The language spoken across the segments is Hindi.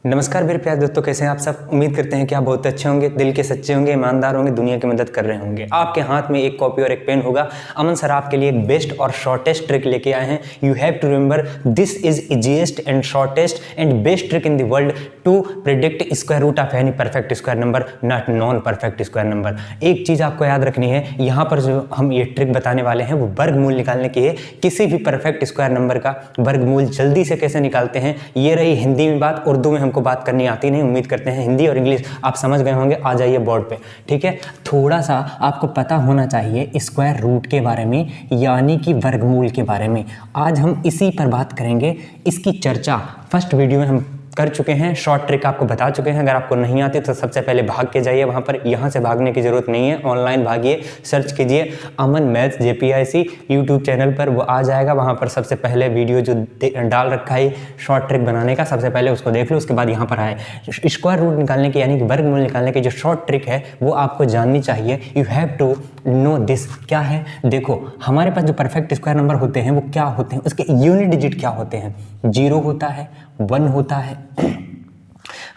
नमस्कार मेरे प्यारे दोस्तों, कैसे हैं आप सब। उम्मीद करते हैं कि आप बहुत अच्छे होंगे, दिल के सच्चे होंगे, ईमानदार होंगे, दुनिया की मदद कर रहे होंगे। आपके हाथ में एक कॉपी और एक पेन होगा। अमन सर आपके लिए एक बेस्ट और शॉर्टेस्ट ट्रिक लेके आए हैं। You have to remember this is easiest and shortest and best trick in the world to predict square root of any perfect square number, not non perfect square number. एक चीज आपको याद रखनी है, यहाँ पर जो हम ये ट्रिक बताने वाले हैं वो वर्गमूल निकालने की है। किसी भी परफेक्ट स्क्वायर नंबर का वर्गमूल जल्दी से कैसे निकालते हैं, ये रही हिंदी में बात। उर्दू में हमको बात करनी आती नहीं। उम्मीद करते हैं हिंदी और इंग्लिश आप समझ गए होंगे। आ जाइए बोर्ड पे, ठीक है। थोड़ा सा आपको पता होना चाहिए स्क्वायर रूट के बारे में, यानी कि वर्गमूल के बारे में। आज हम इसी पर बात करेंगे। इसकी चर्चा फर्स्ट वीडियो में हम कर चुके हैं, शॉर्ट ट्रिक आपको बता चुके हैं। अगर आपको नहीं आती तो सबसे पहले भाग के जाइए वहाँ पर। यहाँ से भागने की ज़रूरत नहीं है, ऑनलाइन भागिए, सर्च कीजिए अमन मैथ्स JPIC यूट्यूब चैनल पर, वो आ जाएगा। वहाँ पर सबसे पहले वीडियो जो डाल रखा है शॉर्ट ट्रिक बनाने का, सबसे पहले उसको देख लो, उसके बाद यहाँ पर आए। स्क्वायर रूट निकालने की यानी कि वर्गमूल निकालने की जो शॉर्ट ट्रिक है वो आपको जाननी चाहिए। You have to know this. क्या है, देखो हमारे पास जो परफेक्ट स्क्वायर नंबर होते हैं वो क्या होते हैं, उसके यूनिट डिजिट क्या होते हैं। 0 होता है, 1 होता है।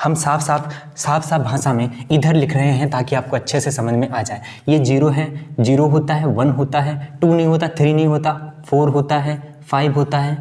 हम साफ साफ भाषा में इधर लिख रहे हैं ताकि आपको अच्छे से समझ में आ जाए। ये 0 है, 0 होता है, 1 होता है, 2 नहीं होता, 3 नहीं होता, 4 होता है, 5 होता है,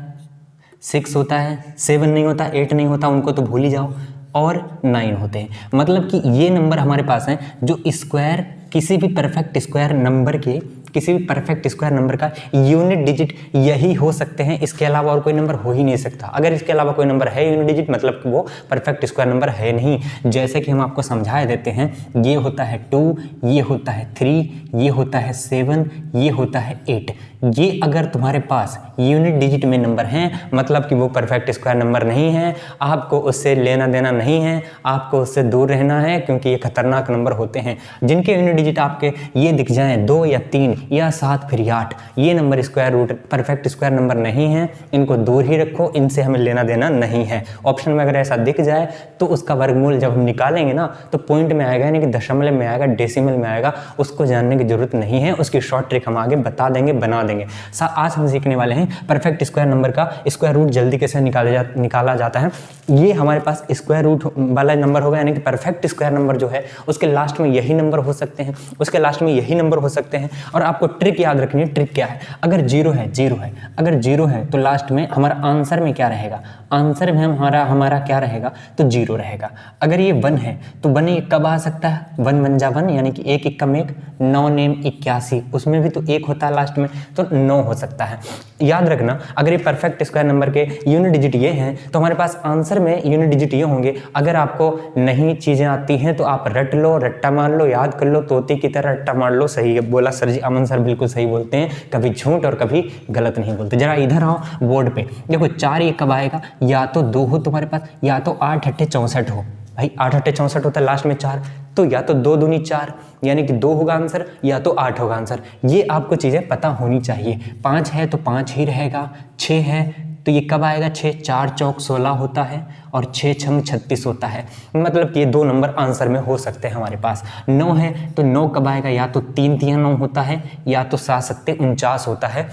6 होता है, 7 नहीं होता, 8 नहीं होता, उनको तो भूल ही जाओ, और 9 होते हैं। मतलब कि ये नंबर हमारे पास हैं जो स्क्वायर, किसी भी परफेक्ट स्क्वायर नंबर के, किसी भी परफेक्ट स्क्वायर नंबर का यूनिट डिजिट यही हो सकते हैं। इसके अलावा और कोई नंबर हो ही नहीं सकता। अगर इसके अलावा कोई नंबर है यूनिट डिजिट, मतलब कि वो परफेक्ट स्क्वायर नंबर है नहीं। जैसे कि हम आपको समझा देते हैं, ये होता है 2, ये होता है 3, ये होता है 7, ये होता है 8। ये अगर तुम्हारे पास यूनिट डिजिट में नंबर हैं, मतलब कि वो परफेक्ट स्क्वायर नंबर नहीं है। आपको उससे लेना देना नहीं है, आपको उससे दूर रहना है, क्योंकि ये खतरनाक नंबर होते हैं। जिनके यूनिट डिजिट आपके ये दिख जाएं 2 या 3 या 7 फिर 8, ये number square root perfect square number नहीं है। इनको दूर ही रखो, इनसे हमें लेना देना नहीं है। ऑप्शन में अगर ऐसा दिख जाए तो उसका वर्गमूल जब हम निकालेंगे ना तो पॉइंट में आएगा, यानी कि दशमलव में आएगा, डेसिमल में आएगा। उसको जानने की जरूरत नहीं है, उसकी शॉर्ट ट्रिक हम आगे बता देंगे, बना देंगे। आज हम सीखने वाले हैं परफेक्ट स्क्वायर नंबर का स्क्वायर रूट जल्दी कैसे निकाला जाता है। ये हमारे पास स्क्वायर रूट वाला नंबर होगा, यानी कि परफेक्ट स्क्वायर नंबर जो है उसके लास्ट में यही नंबर हो सकते हैं, उसके लास्ट में यही नंबर हो सकते हैं। और आपको ट्रिक याद रखनी है। ट्रिक क्या है, अगर 0 है, 0 है, अगर 0 है तो लास्ट में हमारा आंसर में क्या रहेगा, आंसर में हमारा क्या रहेगा, तो 0 रहेगा। अगर ये 1 है तो 1 कब आ सकता है, 1 1 जा 1, यानी कि 1 1 1, 9 नेम 81, उसमें भी तो 1 होता है लास्ट में, तो 9 हो सकता है। याद रखना, अगर ये परफेक्ट स्क्वायर नंबर के यूनिट डिजिट ये हैं तो हमारे पास आंसर में यूनिट डिजिट ये होंगे। अगर आपको नहीं चीज़ें आती हैं तो आप रट लो, रट्टा मार लो, याद कर लो, तोते की तरह रट्टा मार लो। सही बोला सर जी, अमन सर बिल्कुल सही बोलते हैं, कभी झूठ और कभी गलत नहीं बोलते। जरा इधर आओ बोर्ड पे, देखो 4 ये कब आएगा, या तो 2 हो तुम्हारे पास, या तो 8 8 64 हो। भाई 8 8 64 होता है, लास्ट में 4, तो या तो 2 दूनी 4, यानी कि 2 होगा आंसर, या तो 8 होगा आंसर। ये आपको चीज़ें पता होनी चाहिए। 5 है तो 5 ही रहेगा, 6 है तो ये कब आएगा, 6, 4 चौक 16 होता है, और 6 छंग 36 होता है। मतलब कि ये 2 नंबर आंसर में हो सकते हैं हमारे पास। 9 है तो 9 कब आएगा, या तो 3 3 9 होता है, या तो 7 7 49 होता है।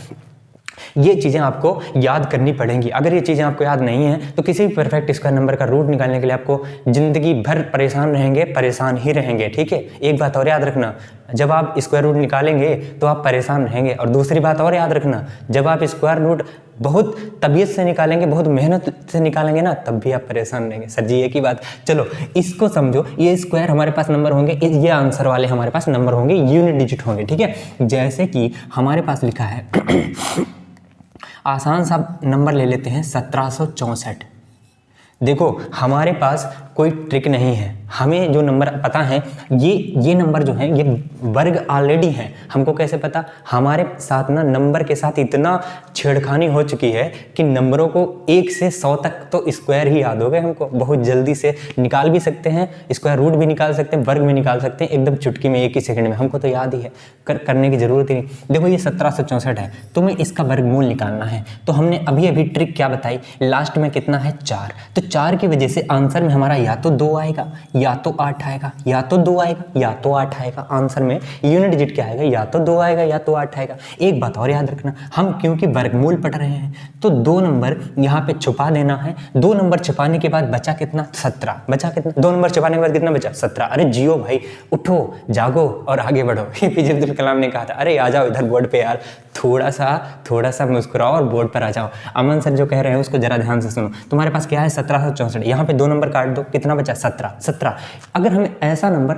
ये चीज़ें आपको याद करनी पड़ेंगी। अगर ये चीज़ें आपको याद नहीं है तो किसी भी परफेक्ट स्क्वायर नंबर का रूट निकालने के लिए आपको जिंदगी भर परेशान रहेंगे, परेशान ही रहेंगे, ठीक है। एक बात और याद रखना, जब आप स्क्वायर रूट निकालेंगे तो आप परेशान रहेंगे। और दूसरी बात और याद रखना, जब आप स्क्वायर रूट बहुत तबीयत से निकालेंगे, बहुत मेहनत से निकालेंगे ना, तब भी आप परेशान रहेंगे। सर जी एक ही बात, चलो इसको समझो। ये स्क्वायर हमारे पास नंबर होंगे, ये आंसर वाले हमारे पास नंबर होंगे, यूनिट डिजिट होंगे, ठीक है। जैसे कि हमारे पास लिखा है आसान सा नंबर ले लेते हैं 1764। देखो हमारे पास कोई ट्रिक नहीं है, हमें जो नंबर पता है ये नंबर जो है ये वर्ग ऑलरेडी है। हमको कैसे पता, हमारे साथ ना नंबर के साथ इतना छेड़खानी हो चुकी है कि नंबरों को 1 से 100 तक तो स्क्वायर ही याद हो गए हमको। बहुत जल्दी से निकाल भी सकते हैं, स्क्वायर रूट भी निकाल सकते हैं, वर्ग भी निकाल सकते हैं, एकदम चुटकी में, 1 ही सेकंड में। हमको तो याद ही है, करने की जरूरत ही नहीं। देखो ये 1764 है, तुम्हें इसका वर्गमूल निकालना है। तो हमने अभी अभी ट्रिक क्या बताई, लास्ट में कितना है 4, तो 4 की वजह से आंसर में हमारा या तो 2 आएगा या तो 8 आएगा, या तो 2 आएगा या तो 8 आएगा। आंसर में यूनिट डिजिट क्या आएगा, या तो 2 आएगा या तो 8 आएगा। एक बात और याद रखना, हम क्योंकि वर्गमूल पढ़ रहे हैं तो 2 नंबर यहाँ पे छुपा देना है। 2 नंबर छुपाने के बाद बचा कितना, 17। बचा कितना, 2 नंबर छुपाने के बाद कितना बचा, 17। अरे जियो भाई, उठो जागो और आगे बढ़ो। एपीजे अब्दुल कलाम ने कहा था, अरे आ जाओ इधर बोर्ड पे यार, थोड़ा सा मुस्कुराओ और बोर्ड पर आ जाओ। अमन सर जो कह रहे हैं उसको जरा ध्यान से सुनो। तुम्हारे पास क्या है, 1764। यहाँ पे 2 नंबर काट दो, कितना बचा, 17। अगर हमें ऐसा नंबर,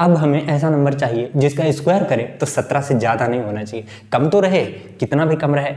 अब हमें ऐसा नंबर चाहिए जिसका स्क्वायर करे तो 17 से ज़्यादा नहीं होना चाहिए। कम तो रहे, कितना भी कम रहे,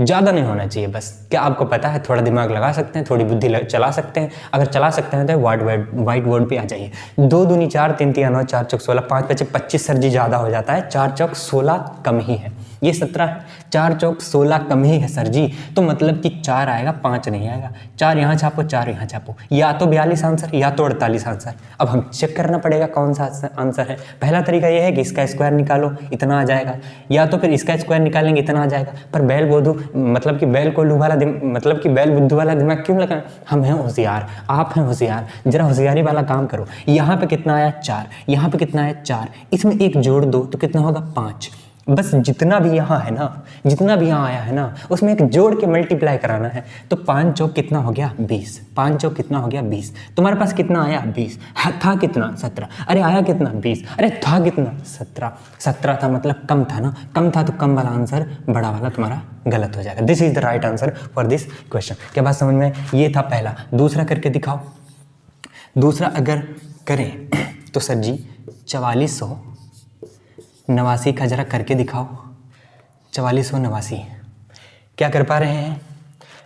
ज़्यादा नहीं होना चाहिए बस। क्या आपको पता है, थोड़ा दिमाग लगा सकते हैं, थोड़ी बुद्धि चला सकते हैं। अगर चला सकते हैं तो वाइट बोर्ड पे आ जाइए। 2 दूनी 4, 3 तिया 9, 4 चौक 16, 5 बचे 25 सर जी ज़्यादा हो जाता है। 4 चौक 16 कम ही है, ये 17 है। 4 चौक 16 कम ही है सर जी, तो मतलब कि 4 आएगा, 5 नहीं आएगा। 4 यहाँ छापो, 4 यहाँ छापो, या तो 42 आंसर या तो 48 आंसर। अब हम चेक करना पड़ेगा कौन सा आंसर है। पहला तरीका यह है कि इसका स्क्वायर निकालो, इतना आ जाएगा, या तो फिर इसका स्क्वायर निकालेंगे, इतना आ जाएगा। पर बैल बोधू मतलब कि बैल कोल्हू वाला मतलब कि बैल बुद्धू वाला दिमाग क्यों लगाएं? हम हैं होशियार, आप हैं होशियार, जरा होशियारी वाला काम करो। यहाँ पे कितना आया, 4, यहाँ पे कितना आया, 4, इसमें 1 जोड़ दो तो कितना होगा, 5। बस जितना भी यहाँ है ना, जितना भी यहाँ आया है ना, उसमें एक जोड़ के मल्टीप्लाई कराना है। तो 5 चौक कितना हो गया, 20। 5 चौक कितना हो गया, 20। तुम्हारे पास कितना आया, 20। था कितना, 17। अरे आया कितना, 20। अरे था कितना, 17। 17 था मतलब कम था ना, कम था तो कम वाला आंसर, बड़ा वाला तुम्हारा गलत हो जाएगा। This is the right answer for this question. क्या बात समझ में? ये था पहला। दूसरा करके दिखाओ। दूसरा अगर करें तो सर जी 4489 का जरा करके दिखाओ। 4489 क्या कर पा रहे हैं?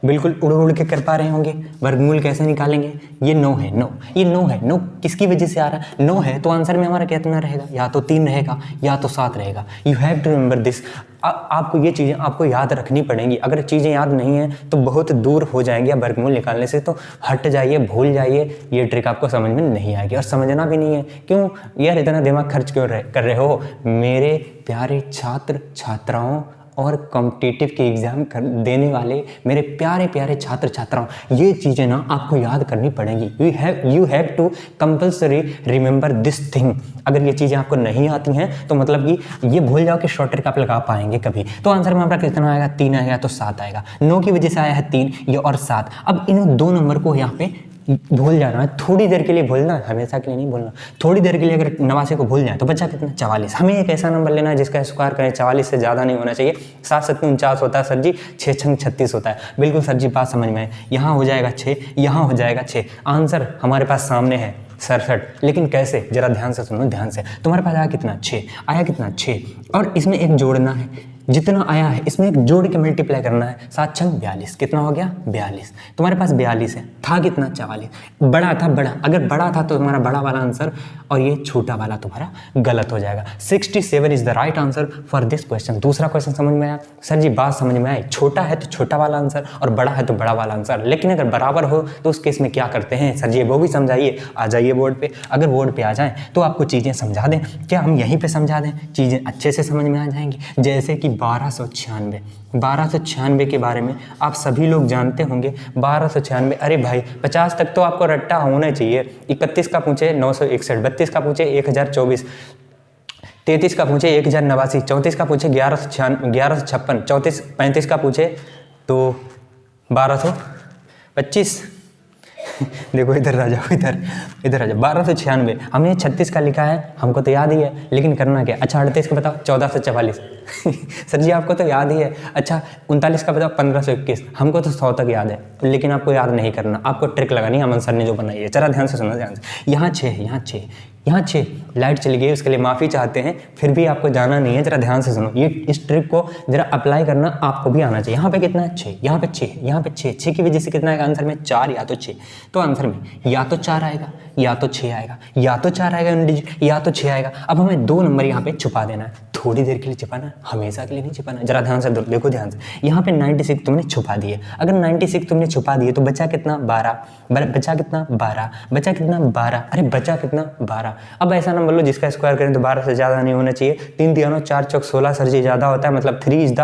बिल्कुल उड़ उड़ के कर पा रहे होंगे। वर्गमूल कैसे निकालेंगे? ये 9 है, 9, ये 9 है। 9 किसकी वजह से आ रहा है? 9 है तो आंसर में हमारा कितना रहेगा? या तो 3 रहेगा या तो 7 रहेगा। You have to remember this. आपको ये चीज़ें आपको याद रखनी पड़ेंगी। अगर चीज़ें याद नहीं हैं तो बहुत दूर हो जाएंगी आप वर्गमूल निकालने से। तो हट जाइए, भूल जाइए, ये ट्रिक आपको समझ में नहीं आएगी और समझना भी नहीं है। क्यों यार इतना दिमाग खर्च क्यों कर रहे हो मेरे प्यारे छात्र छात्राओं और कॉम्पिटिटिव के एग्ज़ाम देने वाले मेरे प्यारे प्यारे छात्र छात्राओं? ये चीज़ें ना आपको याद करनी पड़ेंगी। You have to compulsory remember this thing. अगर ये चीज़ें आपको नहीं आती हैं तो मतलब कि ये भूल जाओ कि शॉर्ट ट्रिक आप लगा पाएंगे कभी। तो आंसर में हमारा कितना आएगा? 3 आएगा तो 7 आएगा। 9 की वजह से आया है 3, ये और 7। अब इन 2 नंबर को यहाँ पे भूल जाना है, थोड़ी देर के लिए भूलना है, हमेशा के लिए नहीं भूलना। थोड़ी देर के लिए अगर 89 को भूल जाए तो बचा कितना? 44। हमें एक ऐसा नंबर लेना है जिसका स्क्वायर करें 44 से ज़्यादा नहीं होना चाहिए। 7 7 49 होता है सर जी, 6 6 36 होता है। बिल्कुल सर जी, बात समझ में है। यहाँ हो जाएगा 6, यहाँ हो जाएगा 6। आंसर हमारे पास सामने है 67। लेकिन कैसे? जरा ध्यान से सुनो, ध्यान से। तुम्हारे पास आया कितना? 6 आया कितना? 6। और इसमें एक जोड़ना है, जितना आया है इसमें एक जोड़ के मल्टीप्लाई करना है। 7 6 42, कितना हो गया? 42। तुम्हारे पास 42 है, था कितना? 44। बड़ा था, बड़ा। अगर बड़ा था तो तुम्हारा बड़ा वाला आंसर और ये छोटा वाला तुम्हारा गलत हो जाएगा। 67 is the right answer for this question. दूसरा क्वेश्चन समझ में आया? सर जी बात समझ में आई। छोटा है तो छोटा वाला आंसर और बड़ा है तो बड़ा वाला आंसर। लेकिन अगर बराबर हो तो उस केस में क्या करते हैं सर जी? वो भी समझाइए। आ जाइए बोर्ड पे। अगर बोर्ड पे आ जाएं तो आपको चीज़ें समझा दें। क्या हम यहीं पे समझा दें? चीज़ें अच्छे से समझ में आ जाएंगी। जैसे कि 1296 के बारे में आप सभी लोग जानते होंगे। 1296, अरे भाई 50 तक तो आपको रट्टा होना चाहिए। 31 का पूछे 961, 32 का पूछे 1024, 33 का पूछे 1089, 34 का पूछे 1156, 35 का पूछे तो 1225। देखो इधर आ जाओ, इधर आ जाओ। 1296 हमने 36 का लिखा है, हमको तो याद ही है, लेकिन करना क्या? अच्छा 38 का बताओ, 1444। सर जी आपको तो याद ही है। अच्छा 39 का बताओ, 1521। हमको तो 100 तक याद है, लेकिन आपको याद नहीं करना, आपको ट्रिक लगानी है अमन सर ने जो बनाई है। जरा ध्यान से सुनो, ध्यान से। यहाँ 6 है, यहाँ 6। लाइट चली गई, उसके लिए माफ़ी चाहते हैं, फिर भी आपको जाना नहीं है। जरा ध्यान से सुनो, ये इस ट्रिक को जरा अप्लाई करना आपको भी आना चाहिए। यहाँ पे कितना है? 6, यहाँ पे 6, यहाँ पे 6। 6 की वजह से कितना आएगा आंसर में? 4 या तो 6। तो आंसर में या तो 4 आएगा या तो 6 आएगा, या तो 4 आएगा या तो 6 आएगा। अब हमें 2 नंबर यहाँ पे छुपा देना है। थोड़ी देर के लिए छुपाना है, हमेशा के लिए नहीं छुपाना। जरा ध्यान से देखो, ध्यान से। यहाँ पे 96 तुमने छुपा दिए। अगर 96 तुमने छुपा दिए तो बचा कितना? 12। बचा कितना? 12। बचा कितना? 12। अरे बचा कितना? 12। अब ऐसा नंबर लो जिसका स्क्वायर करें तो 12 से ज़्यादा नहीं होना चाहिए। 3 3 9 4 चौक 16 सर जी ज़्यादा होता है, मतलब 3 इज द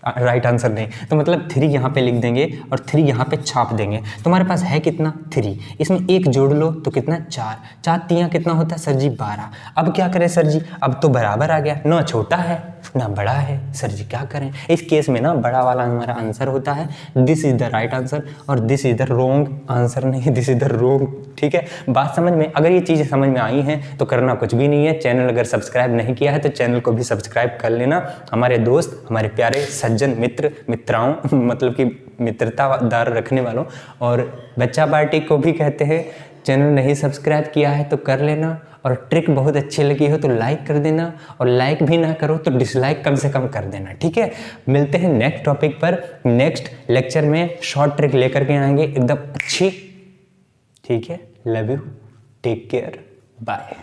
राइट आंसर नहीं, तो मतलब 3 यहाँ पे लिख देंगे और 3 यहाँ पे छाप देंगे। तुम्हारे पास है कितना 3, इसमें 1 जोड़ लो तो कितना 4, 4 3 कितना होता है सर जी 12। अब क्या करें सर जी, अब तो बराबर आ गया, ना छोटा है ना बड़ा है, सर जी क्या करें। इस केस में ना बड़ा वाला हमारा आंसर होता है, this is the right answer और this is the wrong answer नहीं, दिस इज द रॉन्ग। ठीक है, बात समझ में, अगर ये चीज़ें समझ में आई हैं तो करना कुछ भी नहीं है। चैनल अगर सब्सक्राइब नहीं किया है तो चैनल को भी सब्सक्राइब कर लेना। हमारे दोस्त, हमारे प्यारे सज्जन मित्र मित्राओं मतलब कि मित्रतादार रखने वालों और बच्चा पार्टी को भी कहते हैं, चैनल नहीं सब्सक्राइब किया है तो कर लेना। और ट्रिक बहुत अच्छी लगी हो तो लाइक कर देना, और लाइक भी ना करो तो डिसलाइक कम से कम कर देना। ठीक है, मिलते हैं नेक्स्ट टॉपिक पर, नेक्स्ट लेक्चर में शॉर्ट ट्रिक लेकर के आएंगे एकदम अच्छी। ठीक है, love you, take care, bye.